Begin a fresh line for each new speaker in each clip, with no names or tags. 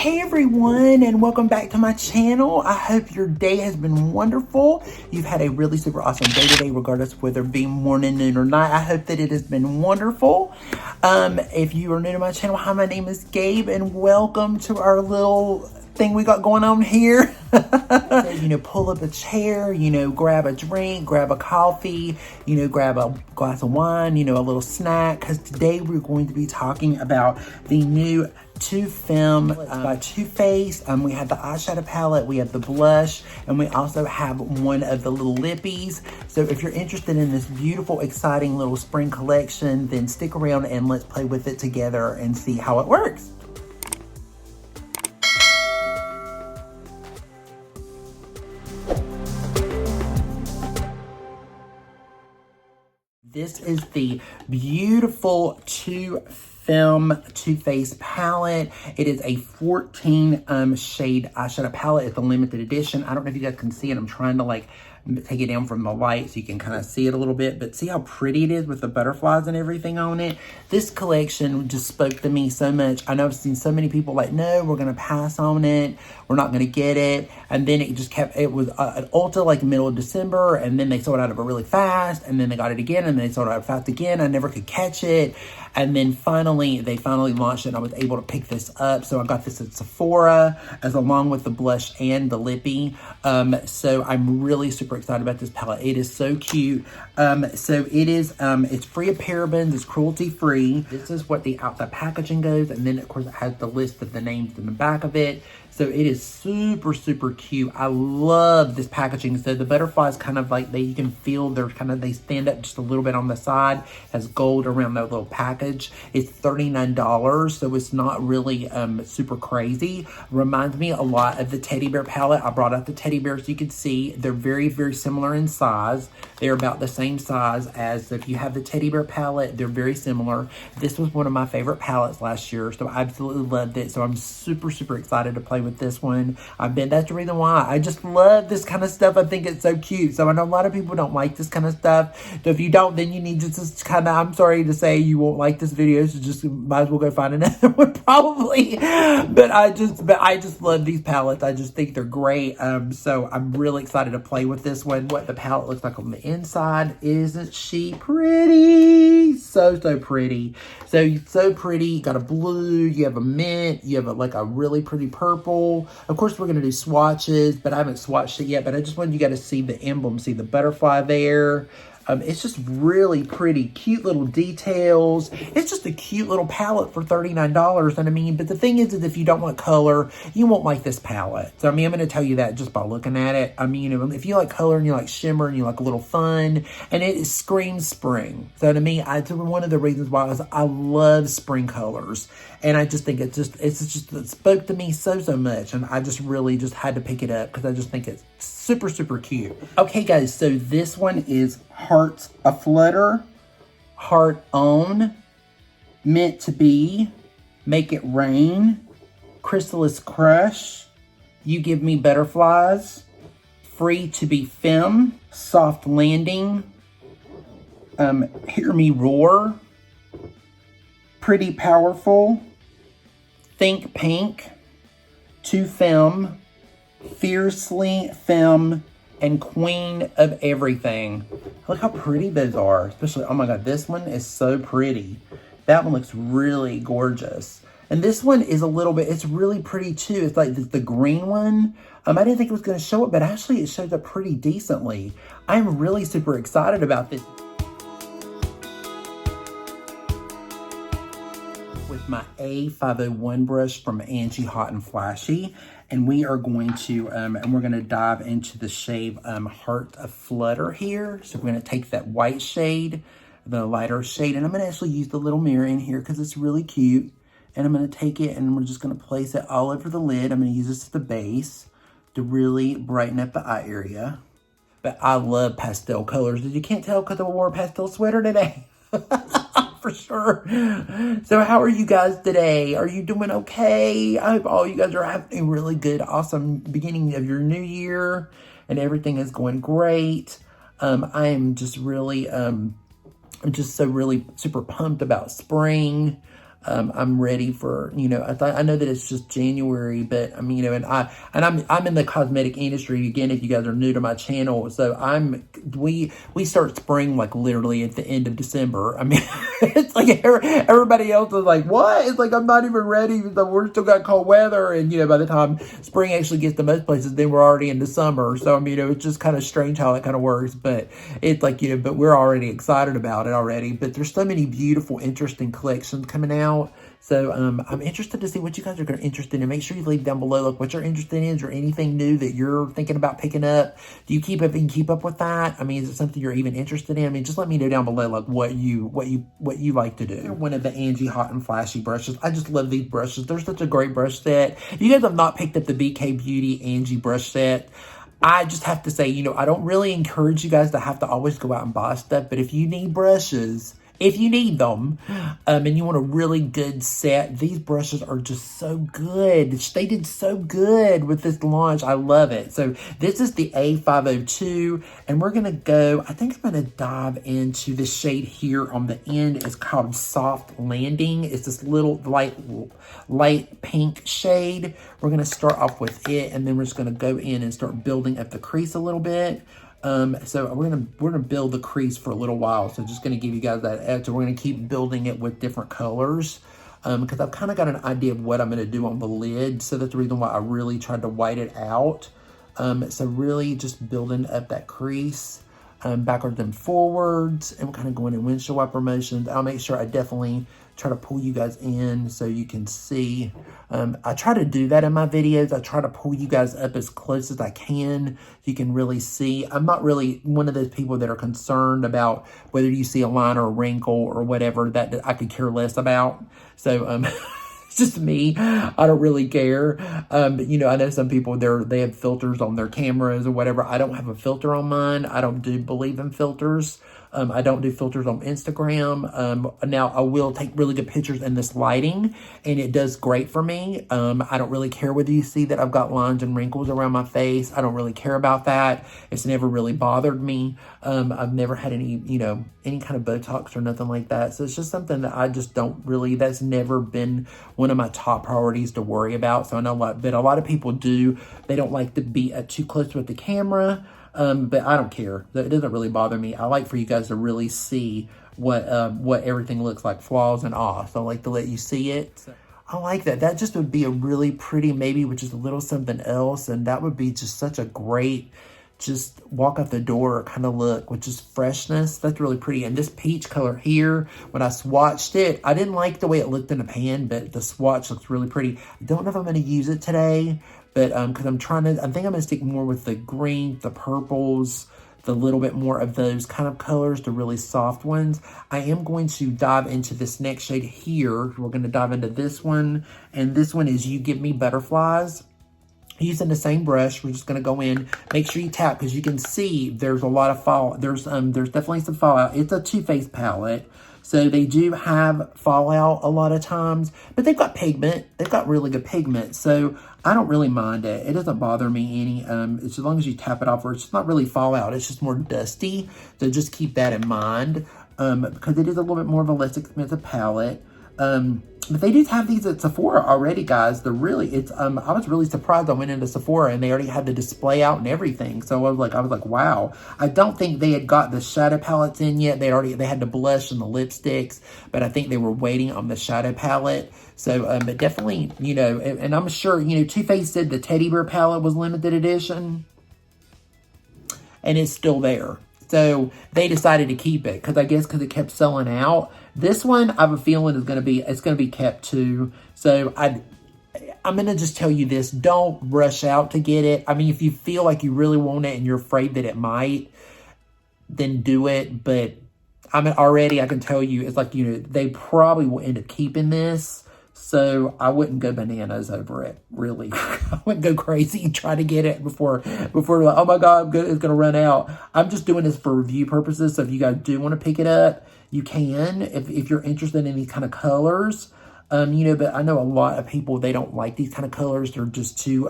Hey everyone, and welcome back to my channel. I hope your day has been wonderful. You've had a really super awesome day today, regardless of whether it be morning, noon, or night. I hope that it has been wonderful. If you are new to my channel, hi, my name is Gabe, and welcome to our little thing we got going on here. Pull up a chair, grab a drink, grab a coffee, grab a glass of wine, a little snack, because today we're going to be talking about the new Too Femme by Too Faced. We have the eyeshadow palette, we have the blush, and we also have one of the little lippies. So if you're interested in this beautiful, exciting little spring collection, then stick around and let's play with it together and see how it works. This is the beautiful Too Femme Too Faced palette. It is a 14 shade eyeshadow palette. It's a limited edition. I don't know if you guys can see it. I'm trying to take it down from the light so you can kind of see it a little bit, but see how pretty it is with the butterflies and everything on it. This collection just spoke to me so much. I know I've seen so many people like, no, we're going to pass on it. We're not going to get it. And then it just kept, it was at Ulta like middle of December, and then they sold out of it really fast, and then they got it again, and then they sold out fast again. I never could catch it. And then they finally launched it, and I was able to pick this up. So I got this at Sephora, along with the blush and the lippy. So I'm really super excited about this palette. It is so cute. So it is, it's free of parabens, it's cruelty free. This is what the outside packaging goes. And then of course it has the list of the names in the back of it. So it is super, super cute. I love this packaging. So the butterflies kind of you can feel they stand up just a little bit on the side. It has gold around their little package. It's $39, so it's not really super crazy. Reminds me a lot of the teddy bear palette. I brought out the teddy bears so you can see. They're very, very similar in size. They're about the same size as if you have the teddy bear palette. They're very similar. This was one of my favorite palettes last year, so I absolutely loved it. So I'm super, super excited to play with this one. That's the reason why. I just love this kind of stuff. I think it's so cute. So I know a lot of people don't like this kind of stuff. So if you don't, then you need to just I'm sorry to say you won't like this video. So just might as well go find another one probably. But I just love these palettes. I just think they're great. So I'm really excited to play with this one. What the palette looks like on the inside. Isn't she pretty? So pretty. So pretty. You got a blue, you have a mint, you have a really pretty purple. Of course, we're going to do swatches, but I haven't swatched it yet. But I just wanted you guys to see the emblem, see the butterfly there. It's just really pretty, cute little details. It's just a cute little palette for $39. And but the thing is if you don't want color, you won't like this palette. So I'm going to tell you that just by looking at it. If you like color and you like shimmer and you like a little fun, and it screams spring. So to me, it's one of the reasons why I love spring colors. And I just think it spoke to me so much. And I just really had to pick it up because I just think it's super, super cute. Okay, guys, so this one is Hearts Aflutter, Heart On, Meant to Be, Make It Rain, Chrysalis Crush, You Give Me Butterflies, Free to Be Femme, Soft Landing, Hear Me Roar, Pretty Powerful, Think Pink, Too Femme, Fiercely Femme, and Queen of Everything. Look how pretty those are. Especially, oh my God, this one is so pretty. That one looks really gorgeous. And this one is it's really pretty too. It's like the green one. I didn't think it was going to show it, but actually it shows up pretty decently. I'm really super excited about this. With my A501 brush from Angie Hot and Flashy, and we are going to we're going to dive into the shade Heart Aflutter here. So we're going to take that white shade, the lighter shade, and I'm going to actually use the little mirror in here because it's really cute. And I'm going to take it and we're just going to place it all over the lid. I'm going to use this as the base to really brighten up the eye area. But I love pastel colors. You can't tell because I wore a pastel sweater today. For sure. So how are you guys today? Are you doing okay? I hope all you guys are having a really good, awesome beginning of your new year and everything is going great. I am just really, I'm just so really super pumped about spring. I'm ready for, you know, I know that it's just January, but I mean, you know, and I'm in the cosmetic industry again, if you guys are new to my channel. So we start spring like literally at the end of December. I mean, it's like everybody else is like, what? It's like, I'm not even ready. So we're still got cold weather. And, you know, by the time spring actually gets to most places, then we're already into summer. So, I mean, you know, it's just kind of strange how that kind of works, but it's like, you know, but we're already excited about it already. But there's so many beautiful, interesting collections coming out. So I'm interested to see what you guys are interested in. Make sure you leave down below, like, what you're interested in. Is there anything new that you're thinking about picking up? Do you keep up with that? I mean, is it something you're even interested in? I mean, just let me know down below, like, what you like to do. One of the Angie Hot and Flashy brushes. I just love these brushes. They're such a great brush set. If you guys have not picked up the BK Beauty Angie brush set, I just have to say, you know, I don't really encourage you guys to have to always go out and buy stuff, but if you need brushes, if you need them, and you want a really good set, these brushes are just so good. They did so good with this launch. I love it. So this is the A502, and we're going to go, I think I'm going to dive into the shade here on the end. It's called Soft Landing. It's this little light pink shade. We're going to start off with it, and then we're just going to go in and start building up the crease a little bit. So we're gonna build the crease for a little while. So just gonna give you guys that edge. So we're gonna keep building it with different colors, because I've kind of got an idea of what I'm gonna do on the lid. So that's the reason why I really tried to white it out. So really just building up that crease, backwards and forwards, and we're kind of going in windshield wiper motions. I'll make sure I definitely try to pull you guys in so you can see. I try to do that in my videos. I try to pull you guys up as close as I can. You can really see. I'm not really one of those people that are concerned about whether you see a line or a wrinkle or whatever, that I could care less about. So, it's just me. I don't really care. But, you know, I know some people, they have filters on their cameras or whatever. I don't have a filter on mine. I don't believe in filters. I don't do filters on Instagram. Now, I will take really good pictures in this lighting, and it does great for me. I don't really care whether you see that I've got lines and wrinkles around my face. I don't really care about that. It's never really bothered me. I've never had any, you know, any kind of Botox or nothing like that. So it's just something that I just don't really, that's never been one of my top priorities to worry about. So I know that a lot of people do. They don't like to be too close with the camera. But I don't care. It doesn't really bother me. I like for you guys to really see what everything looks like, flaws and all. So I like to let you see it. So I like that. That just would be a really pretty, maybe with just a little something else. And that would be just such a great, just walk out the door kind of look with just freshness. That's really pretty. And this peach color here, when I swatched it, I didn't like the way it looked in the pan, but the swatch looks really pretty. I don't know if I'm going to use it today, but because I think I'm going to stick more with the green, the purples, the little bit more of those kind of colors, the really soft ones. I am going to dive into this next shade here. We're going to dive into this one, and this one is You Give Me Butterflies. Using the same brush, we're just going to go in, make sure you tap, because you can see there's a lot of fallout. There's definitely some fallout. It's a Too Faced palette, so they do have fallout a lot of times, but they've got pigment. They've got really good pigment, so I don't really mind it. It doesn't bother me any. It's as long as you tap it off, or it's not really fallout. It's just more dusty, so just keep that in mind, because it is a little bit more of a less expensive palette. But they do have these at Sephora already, guys. They're really, I was really surprised. I went into Sephora and they already had the display out and everything. So I was like, wow. I don't think they had got the shadow palettes in yet. They had the blush and the lipsticks, but I think they were waiting on the shadow palette. So, but definitely, you know, and I'm sure, you know, Too Faced said the teddy bear palette was limited edition, and it's still there. So they decided to keep it because it kept selling out. This one, I have a feeling it's going to be kept too. So I'm going to just tell you this: don't rush out to get it. I mean, if you feel like you really want it and you're afraid that it might, then do it. But I mean, already I can tell you, it's like, you know, they probably will end up keeping this. So I wouldn't go bananas over it, really. I wouldn't go crazy and try to get it before like, oh my God, it's going to run out. I'm just doing this for review purposes. So if you guys do want to pick it up, you can. If you're interested in any kind of colors, You know, but I know a lot of people, they don't like these kind of colors. They're just too,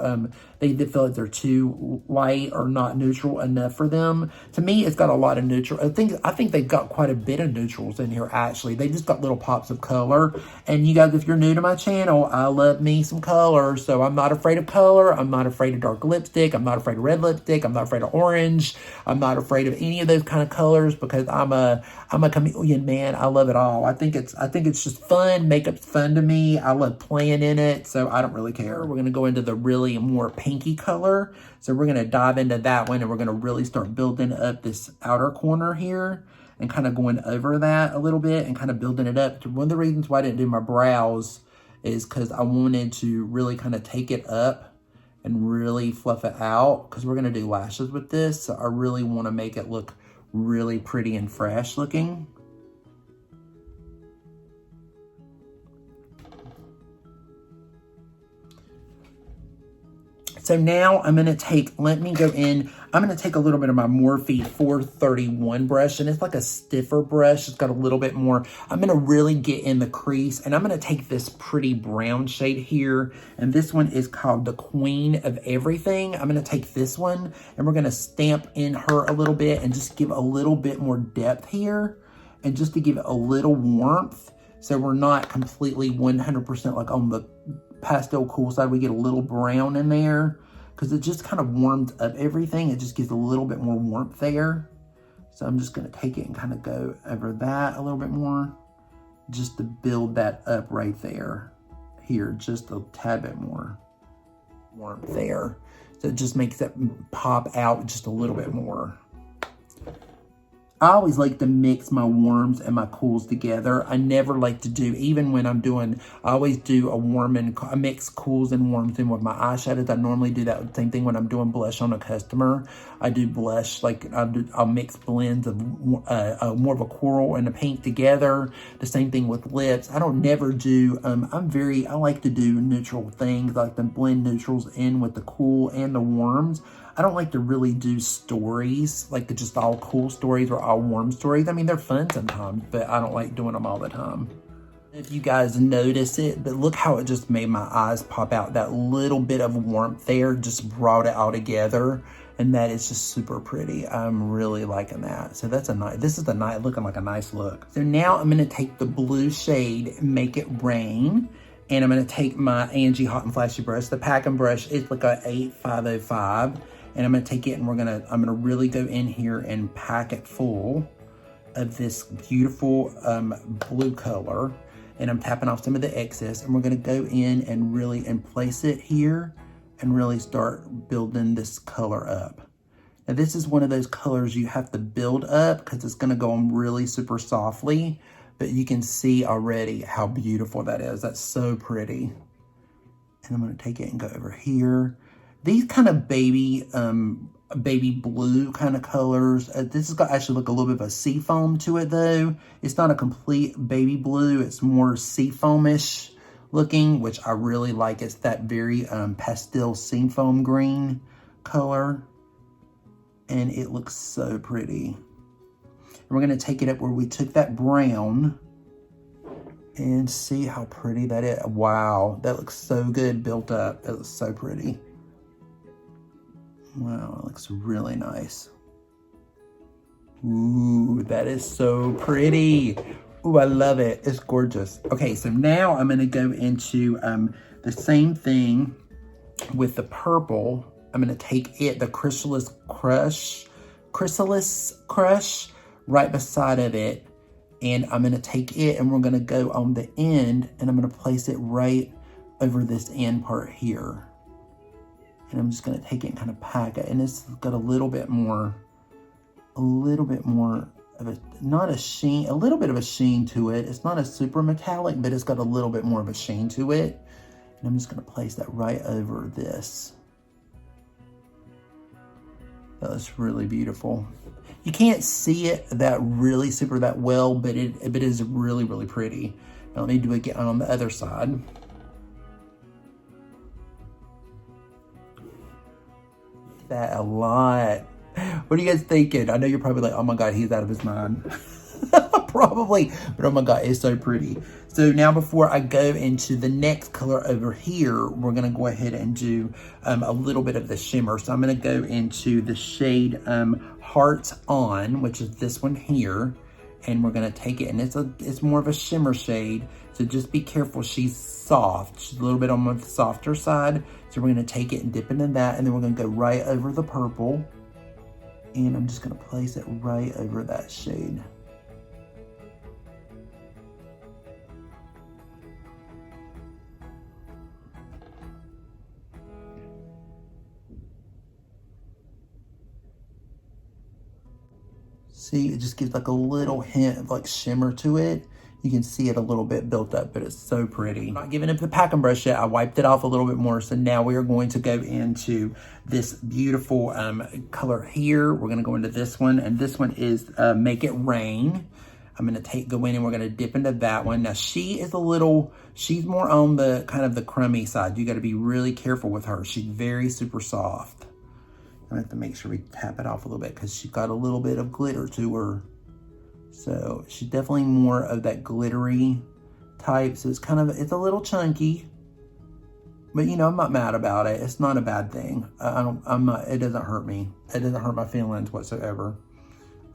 they feel like they're too light or not neutral enough for them. To me, it's got a lot of neutral. I think they've got quite a bit of neutrals in here, actually. They just got little pops of color. And you guys, if you're new to my channel, I love me some color. So I'm not afraid of color. I'm not afraid of dark lipstick. I'm not afraid of red lipstick. I'm not afraid of orange. I'm not afraid of any of those kind of colors because I'm a chameleon, man. I love it all. I think it's just fun. Makeup's fun to me. I love playing in it, so I don't really care. We're gonna go into the really more pinky color. So we're gonna dive into that one, and we're gonna really start building up this outer corner here and kind of going over that a little bit and kind of building it up. One of the reasons why I didn't do my brows is because I wanted to really kind of take it up and really fluff it out, because we're gonna do lashes with this. So I really want to make it look really pretty and fresh looking. So now I'm going to take, I'm going to take a little bit of my Morphe 431 brush, and it's like a stiffer brush. It's got a little bit more. I'm going to really get in the crease, and I'm going to take this pretty brown shade here, and this one is called the Queen of Everything. I'm going to take this one, and we're going to stamp in her a little bit and just give a little bit more depth here, and just to give it a little warmth, so we're not completely 100% like on the pastel cool side. We get a little brown in there because it just kind of warms up everything. It just gives a little bit more warmth there. So I'm just going to take it and kind of go over that a little bit more just to build that up right there. Here, just a tad bit more warmth there. So it just makes it pop out just a little bit more. I always like to mix my warms and my cools together. I never like to do, even when I'm doing, I always do a warm and I mix cools and warms in with my eyeshadows. I normally do that same thing when I'm doing blush on a customer. I do blush, like I'll mix blends of more of a coral and a pink together. The same thing with lips. I don't never do, I like to do neutral things. I like to blend neutrals in with the cool and the warms. I don't like to really do stories, like just all cool stories or all warm stories. I mean, they're fun sometimes, but I don't like doing them all the time. If you guys notice it, but look how it just made my eyes pop out. That little bit of warmth there just brought it all together, and that is just super pretty. I'm really liking that. So that's a nice, this is looking like a nice look. So now I'm gonna take the blue shade, Make It Rain, and I'm gonna take my Angie Hot and Flashy brush. The packing brush is like a 8505. And I'm gonna take it and I'm gonna really go in here and pack it full of this beautiful blue color. And I'm tapping off some of the excess, and we're gonna go in and really place it here and really start building this color up. Now this is one of those colors you have to build up because it's gonna go on really super softly, but you can see already how beautiful that is. That's so pretty. And I'm gonna take it and go over here. These kind of baby blue kind of colors. This has got actually look a little bit of a sea foam to it though. It's not a complete baby blue. It's more sea foamish looking, which I really like. It's that very pastel sea foam green color. And it looks so pretty. And we're gonna take it up where we took that brown and see how pretty that is. Wow, that looks so good built up. It looks so pretty. Wow, it looks really nice. Ooh, that is so pretty. Ooh, I love it. It's gorgeous. Okay, so now I'm gonna go into the same thing with the purple. I'm gonna take it, the Chrysalis Crush right beside of it. And I'm gonna take it and we're gonna go on the end and I'm gonna place it right over this end part here. And I'm just gonna take it and kind of pack it. And it's got a little bit more of a, not a sheen, a little bit of a sheen to it. It's not a super metallic, but it's got a little bit more of a sheen to it. And I'm just gonna place that right over this. That's really beautiful. You can't see it that well, but it is really, really pretty. Now let me do it again on the other side. That a lot. What are you guys thinking? I know you're probably like, oh my God, he's out of his mind. probably, but oh my God, it's so pretty. So now before I go into the next color over here, we're gonna go ahead and do a little bit of the shimmer. So I'm gonna go into the shade Hearts On, which is this one here. And we're gonna take it, and it's more of a shimmer shade. So just be careful, she's soft. She's a little bit on the softer side. So we're gonna take it and dip into that, and then we're gonna go right over the purple. And I'm just gonna place it right over that shade. See, it just gives like a little hint of like shimmer to it. You can see it a little bit built up, but it's so pretty. I'm not giving it the packing brush yet. I wiped it off a little bit more. So now we are going to go into this beautiful color here. We're gonna go into this one, and this one is Make It Rain. I'm gonna go in and we're gonna dip into that one. Now she's more on the kind of the crummy side. You gotta be really careful with her. She's very super soft. I have to make sure we tap it off a little bit because she's got a little bit of glitter to her. So she's definitely more of that glittery type. So it's a little chunky, but you know, I'm not mad about it. It's not a bad thing. It doesn't hurt me. It doesn't hurt my feelings whatsoever.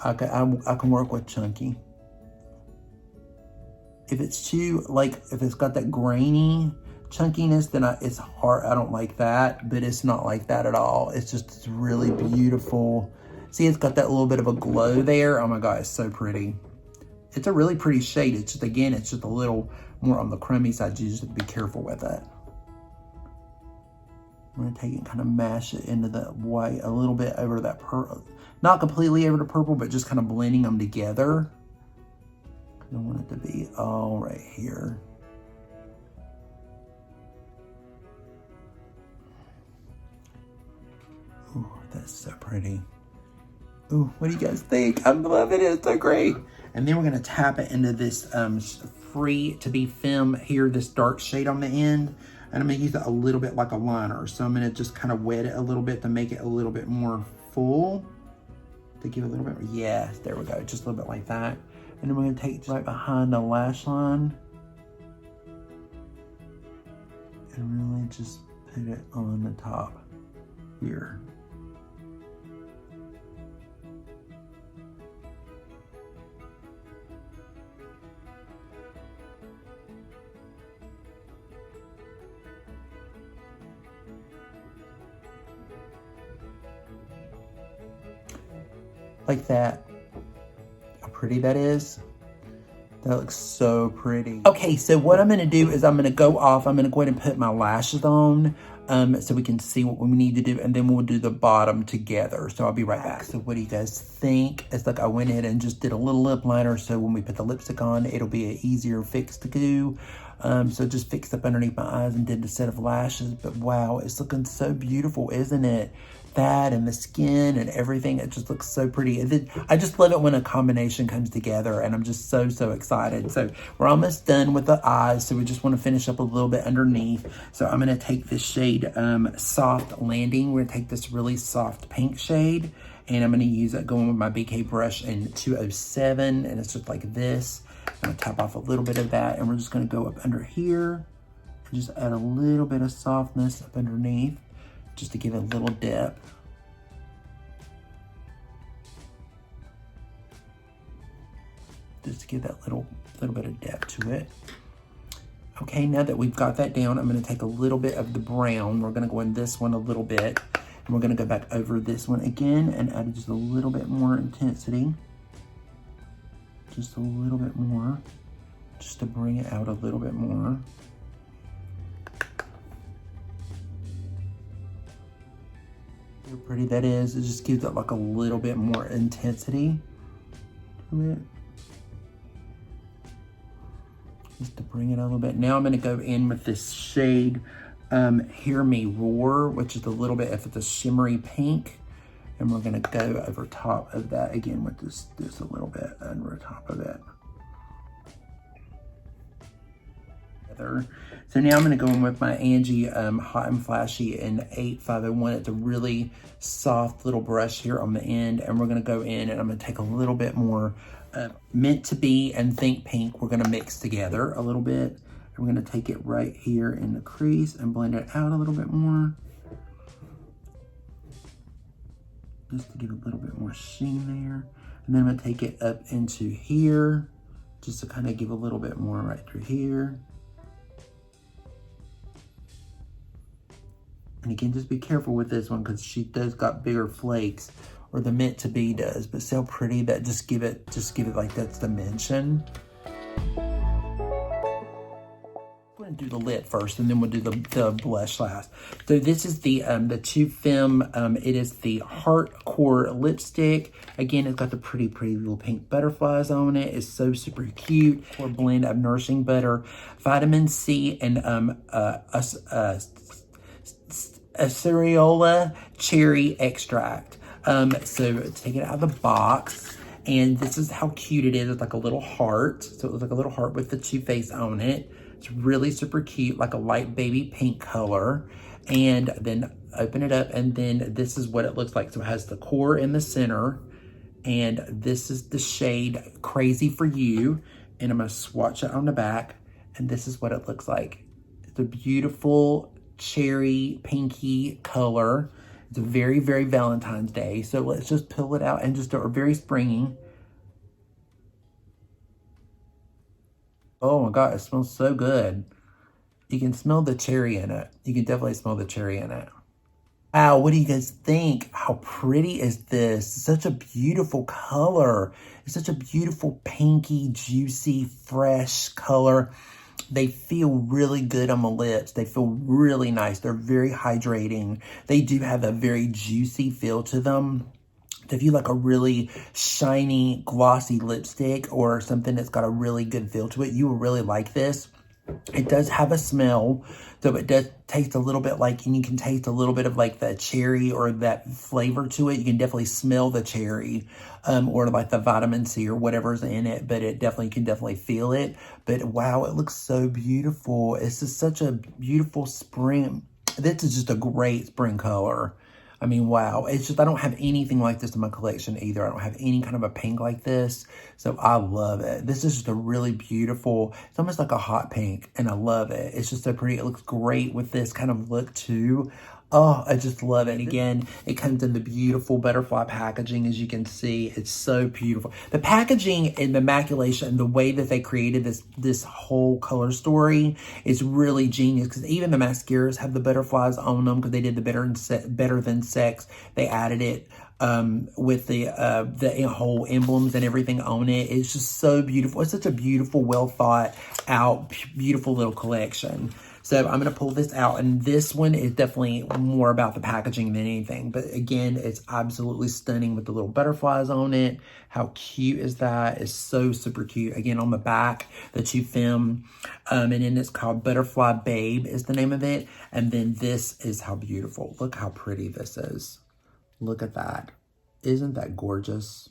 I can work with chunky. If it's too, if it's got that grainy chunkiness, then it's hard. I don't like that, but it's not like that at all. It's really beautiful. See, it's got that little bit of a glow there. Oh my God, it's so pretty. It's a really pretty shade. It's just, again, it's just a little more on the crummy side. You just have to be careful with it. I'm gonna take it and kind of mash it into the white a little bit over that purple. Not completely over the purple, but just kind of blending them together. I want it to be all right here. Ooh, that's so pretty. Ooh, what do you guys think? I'm loving it, it's so great. And then we're gonna tap it into this Free to Be Femme here, this dark shade on the end. And I'm gonna use it a little bit like a liner. So I'm gonna just kind of wet it a little bit to make it a little bit more full. To give it a little bit, yes, there we go, just a little bit like that. And then we're gonna take right behind the lash line. And really just put it on the top here. Like that. How pretty that is. That looks so pretty. Okay, so what I'm gonna do is I'm gonna go off. I'm gonna go ahead and put my lashes on so we can see what we need to do, and then we'll do the bottom together. So I'll be right back. So what do you guys think? It's like I went in and just did a little lip liner, so when we put the lipstick on, it'll be an easier fix to do. So just fixed up underneath my eyes and did a set of lashes, but wow, it's looking so beautiful, isn't it? That and the skin and everything, it just looks so pretty. I just love it when a combination comes together, and I'm just so excited. So we're almost done with the eyes, so we just want to finish up a little bit underneath. So I'm going to take this shade Soft Landing. We're going to take this really soft pink shade, and I'm going to use it going with my BK brush in 207, and it's just like this. I'm going to tap off a little bit of that, and we're just going to go up under here and just add a little bit of softness up underneath, just to give it a little dip. Just to give that little bit of depth to it. Okay, now that we've got that down, I'm gonna take a little bit of the brown. We're gonna go in this one a little bit, and we're gonna go back over this one again and add just a little bit more intensity. Just a little bit more, just to bring it out a little bit more. How pretty that is. It just gives it like a little bit more intensity to it. Just to bring it a little bit. Now I'm gonna go in with this shade, Hear Me Roar, which is a little bit of the shimmery pink. And we're gonna go over top of that again with this a little bit over top of it. So now I'm gonna go in with my Angie Hot and Flashy in 8501. It's a really soft little brush here on the end, and we're gonna go in and I'm gonna take a little bit more Meant to Be and Think Pink we're going to mix together a little bit. We're going to take it right here in the crease and blend it out a little bit more. Just to give a little bit more sheen there. And then I'm going to take it up into here, just to kind of give a little bit more right through here. And again, just be careful with this one because she does got bigger flakes, or the Meant to Be does, but so pretty that just give it like that's dimension. We're gonna do the lip first, and then we'll do the blush last. So this is the Too Femme. It is the Heartcore lipstick. Again, it's got the pretty little pink butterflies on it. It's so super cute. A blend of nourishing butter, vitamin C, and Acerola cherry extract. So take it out of the box, and this is how cute it is. It's like a little heart. So it looks like a little heart with the Too Faced on it. It's really super cute, like a light baby pink color. And then open it up, and then this is what it looks like. So it has the core in the center, and this is the shade Crazy For You. And I'm gonna swatch it on the back, and this is what it looks like. It's a beautiful cherry pinky color. It's a very Valentine's Day. So let's just pull it out and just start very springy. Oh my God, it smells so good. You can smell the cherry in it. You can definitely smell the cherry in it. Wow, what do you guys think? How pretty is this? Such a beautiful color. It's such a beautiful pinky, juicy, fresh color. They feel really good on the lips. They feel really nice. They're very hydrating. They do have a very juicy feel to them. So if you like a really shiny, glossy lipstick or something that's got a really good feel to it, you will really like this. It does have a smell, so it does taste a little bit like, and you can taste a little bit of like the cherry or that flavor to it. You can definitely smell the cherry or like the vitamin C or whatever's in it, but it definitely can feel it. But wow, it looks so beautiful. It's just such a beautiful spring. This is just a great spring color. I mean, wow. It's just, I don't have anything like this in my collection either. I don't have any kind of a pink like this. So I love it. This is just a really beautiful, it's almost like a hot pink, and I love it. It's just so pretty. It looks great with this kind of look too. Oh, I just love it. Again, it comes in the beautiful butterfly packaging, as you can see. It's so beautiful. The packaging and the immaculation, the way that they created this whole color story is really genius, because even the mascaras have the butterflies on them because they did the Better Than Sex. They added it with the whole emblems and everything on it. It's just so beautiful. It's such a beautiful, well thought out, beautiful little collection. So I'm going to pull this out, and this one is definitely more about the packaging than anything. But again, it's absolutely stunning with the little butterflies on it. How cute is that? It's so super cute. Again, on the back, the Too Femme, and then it's called Butterfly Babe is the name of it. And then this is how beautiful. Look how pretty this is. Look at that. Isn't that gorgeous?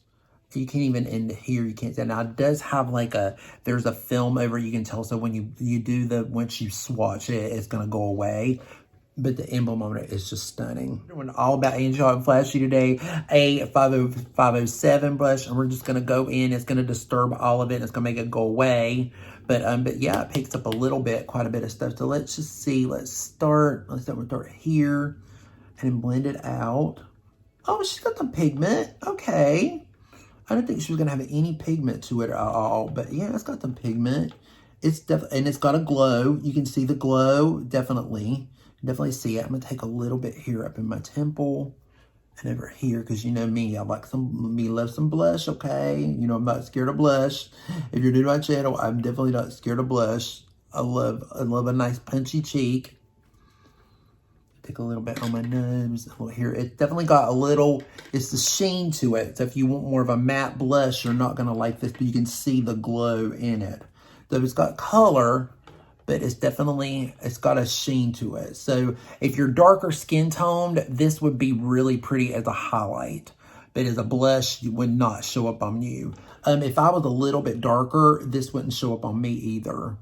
You can't even in here, you can't say. Now it does have like there's a film over, you can tell, so when you do once you swatch it, it's gonna go away. But the emblem on it is just stunning. We're all about Angel and Flashy today. A 507 brush, and we're just gonna go in. It's gonna disturb all of it, and it's gonna make it go away. But yeah, it picks up a little bit, quite a bit of stuff. So let's just see. Let's start here and then blend it out. Oh, she's got some pigment. Okay. I don't think she was going to have any pigment to it at all. But yeah, it's got some pigment. It's definitely, and it's got a glow. You can see the glow, definitely. Definitely see it. I'm going to take a little bit here up in my temple and over here, because you know me, I love some blush, okay? You know, I'm not scared of blush. If you're new to my channel, I'm definitely not scared of blush. I love a nice punchy cheek. Take a little bit on my nose. Here, it's definitely got a little, it's the sheen to it. So if you want more of a matte blush, you're not going to like this, but you can see the glow in it. So it's got color, but it's got a sheen to it. So if you're darker skin toned, this would be really pretty as a highlight. But as a blush, it would not show up on you. If I was a little bit darker, this wouldn't show up on me either.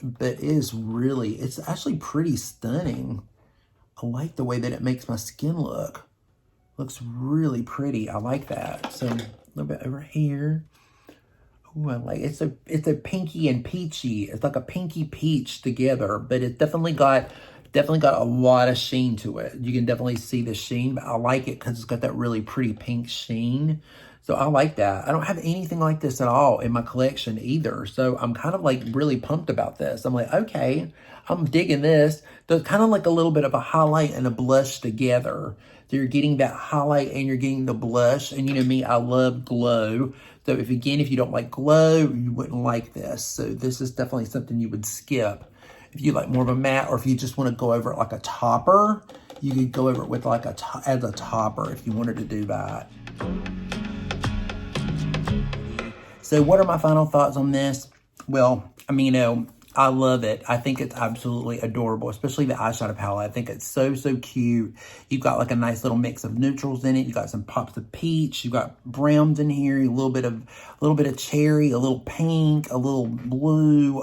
But it's actually pretty stunning. I like the way that it makes my skin look. Looks really pretty. I like that. So a little bit over here. Ooh, I like it's a pinky and peachy. It's like a pinky peach together, but it's definitely got a lot of sheen to it. You can definitely see the sheen, but I like it because it's got that really pretty pink sheen. So I like that. I don't have anything like this at all in my collection either. So I'm kind of like really pumped about this. I'm like, okay, I'm digging this. There's kind of like a little bit of a highlight and a blush together. So you're getting that highlight and you're getting the blush. And you know me, I love glow. So if you don't like glow, you wouldn't like this. So this is definitely something you would skip. If you like more of a matte, or if you just want to go over it like a topper, you could go over it with like as a topper if you wanted to do that. So what are my final thoughts on this? Well, I mean, I love it. I think it's absolutely adorable, especially the eyeshadow palette. I think it's so, so cute. You've got like a nice little mix of neutrals in it. You got some pops of peach. You got browns in here. A little bit of cherry, a little pink, a little blue,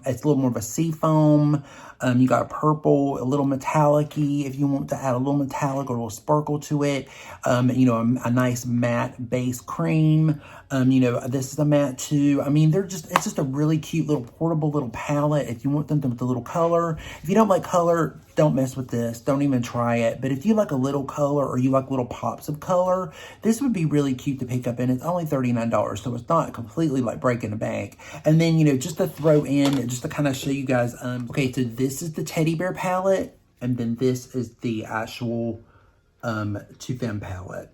it's a little more of a seafoam. You got a purple, a little metallic-y if you want to add a little metallic or a little sparkle to it. You know, a nice matte base cream. You know, this is a matte too. I mean, it's just a really cute little portable little palette. If you want something with a little color. If you don't like color, don't mess with this. Don't even try it. But if you like a little color or you like little pops of color, this would be really cute to pick up. And it's only $39, so it's not completely like breaking the bank. And then, you know, just to throw in, just to kind of show you guys, okay, so this is the teddy bear palette, and then this is the actual Too Femme palette.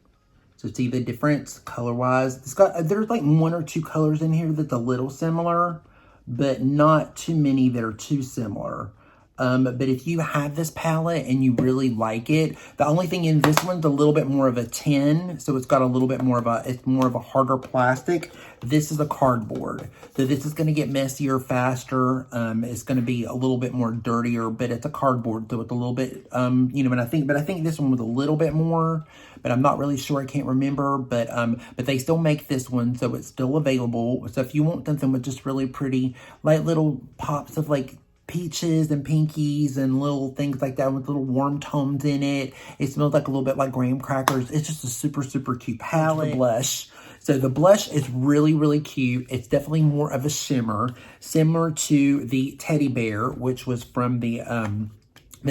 So see the difference color-wise? There's like one or two colors in here that's a little similar, but not too many that are too similar. But if you have this palette and you really like it, the only thing in this one's a little bit more of a tin, so it's got a little bit more of it's more of a harder plastic. This is a cardboard, so this is going to get messier faster. It's going to be a little bit more dirtier, but it's a cardboard, so it's a little bit, you know. And I think this one was a little bit more, but I'm not really sure. I can't remember, but they still make this one, so it's still available. So if you want something with just really pretty, like little pops of like peaches and pinkies and little things like that with little warm tones in it. It smells like a little bit like graham crackers. It's just a super, super cute palette. The blush. So the blush is really, really cute. It's definitely more of a shimmer, similar to the teddy bear, which was from the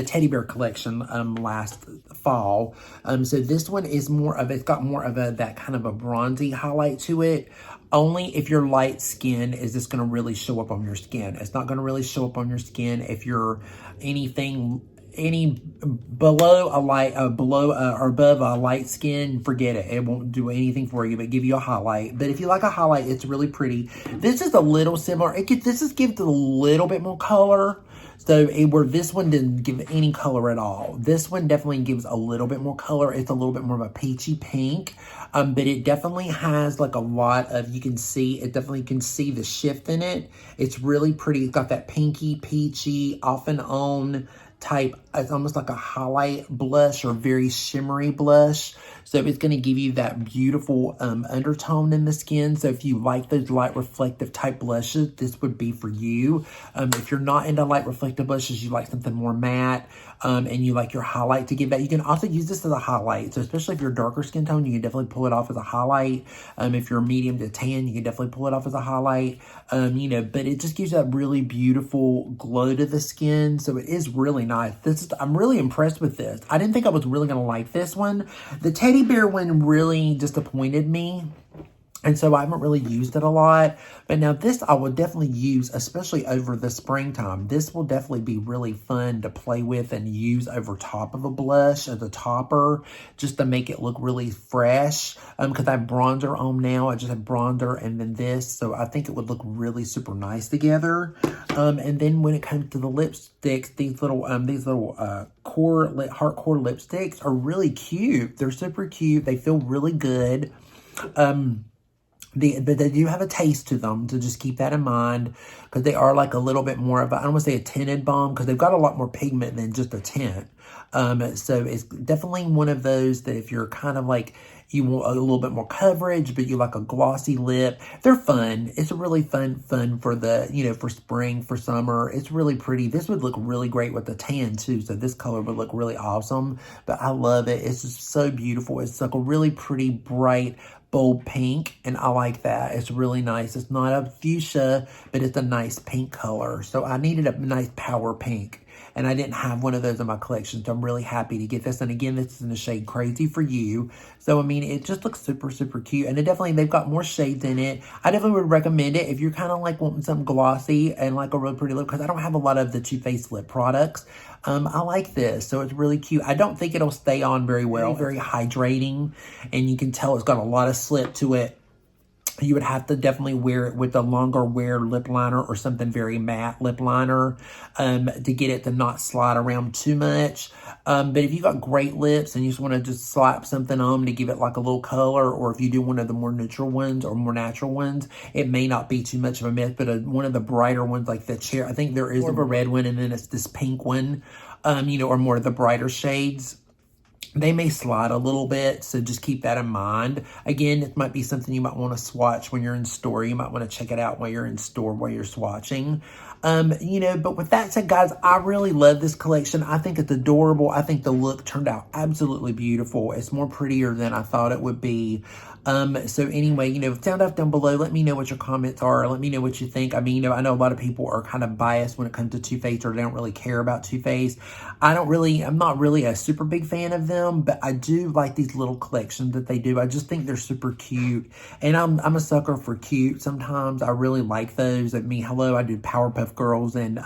teddy bear collection last fall. So this one is it's got more of that kind of a bronzy highlight to it. Only if you're light skin is this going to really show up on your skin. It's not going to really show up on your skin if you're below or above a light skin. Forget it. It won't do anything for you, but give you a highlight. But if you like a highlight, it's really pretty. This is a little similar. This gives it a little bit more color. So where this one didn't give any color at all. This one definitely gives a little bit more color. It's a little bit more of a peachy pink. But it definitely has like a lot of, you can see the shift in it. It's really pretty. It's got that pinky, peachy, off and on type. It's almost like a highlight blush or very shimmery blush. So it's going to give you that beautiful undertone in the skin. So if you like those light reflective type blushes, this would be for you. If you're not into light reflective blushes, you like something more matte, and you like your highlight to give that. You can also use this as a highlight. So especially if you're darker skin tone, you can definitely pull it off as a highlight. If you're medium to tan, you can definitely pull it off as a highlight. You know, but it just gives that really beautiful glow to the skin. So it is really nice. I'm really impressed with this. I didn't think I was really going to like this one. The teddy bear one really disappointed me. And so I haven't really used it a lot. But now this I will definitely use, especially over the springtime. This will definitely be really fun to play with and use over top of a blush as a topper, just to make it look really fresh. Because I have bronzer on now. I just have bronzer and then this. So I think it would look really super nice together. And then when it comes to the lipsticks, these little heart core lipsticks are really cute. They're super cute. They feel really good. But they do have a taste to them, so just keep that in mind. because they are like a little bit more of a, I don't want to say a tinted balm, because they've got a lot more pigment than just a tint. So it's definitely one of those that if you're kind of like, you want a little bit more coverage, but you like a glossy lip, they're fun. It's a really fun for the, you know, for spring, for summer. It's really pretty. This would look really great with the tan too. So this color would look really awesome, but I love it. It's just so beautiful. It's like a really pretty, bright, bold pink, and I like that. It's really nice. It's not a fuchsia, but it's a nice pink color. So I needed a nice power pink, and I didn't have one of those in my collection, so I'm really happy to get this. And again, this is in the shade Crazy For You. So, I mean, it just looks super, super cute. And it definitely, they've got more shades in it. I definitely would recommend it if you're kind of like wanting something glossy and like a really pretty lip, because I don't have a lot of the Too Faced lip products. I like this, so it's really cute. I don't think it'll stay on very well. Very hydrating, and you can tell it's got a lot of slip to it. You would have to definitely wear it with a longer wear lip liner or something very matte lip liner to get it to not slide around too much. But if you got great lips and you just want to just slap something on to give it like a little color, or if you do one of the more neutral ones or more natural ones, it may not be too much of a mess. But one of the brighter ones like the chair, I think there is a red one, and then it's this pink one, you know, or more of the brighter shades. They may slide a little bit, so just keep that in mind. Again, it might be something you might want to swatch when you're in store. You might want to check it out while you're in store, while you're swatching. You know, but with that said, guys, I really love this collection. I think it's adorable. I think the look turned out absolutely beautiful. It's more prettier than I thought it would be. So anyway, you know, sound off down below. Let me know what your comments are. Let me know what you think. I mean, you know, I know a lot of people are kind of biased when it comes to Too Faced, or they don't really care about Too Faced. I'm not really a super big fan of them, but I do like these little collections that they do. I just think they're super cute. And I'm a sucker for cute sometimes. I really like those. I mean, hello, I do Powerpuff Girls and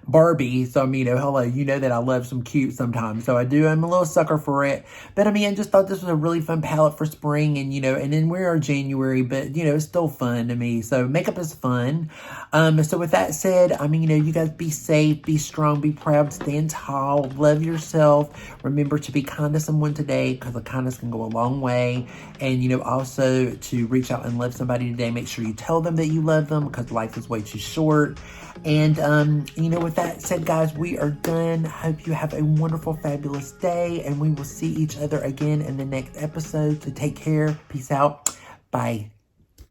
Barbie. So, I mean, you know, hello, you know that I love some cute sometimes. So I do. I'm a little sucker for it. But, I mean, I just thought this was a really fun palette for spring. And, you know, and then we are January, but, you know, it's still fun to me. So makeup is fun. So with that said, I mean, you know, you guys be safe, be strong, be proud, stand tall, love yourself. Remember to be kind to someone today, because the kindness can go a long way. And, you know, also to reach out and love somebody today. Make sure you tell them that you love them, because life is way too short. And, you know, with that said, guys, we are done. Hope you have a wonderful, fabulous day, and we will see each other again in the next episode. So take care. Peace out. Bye.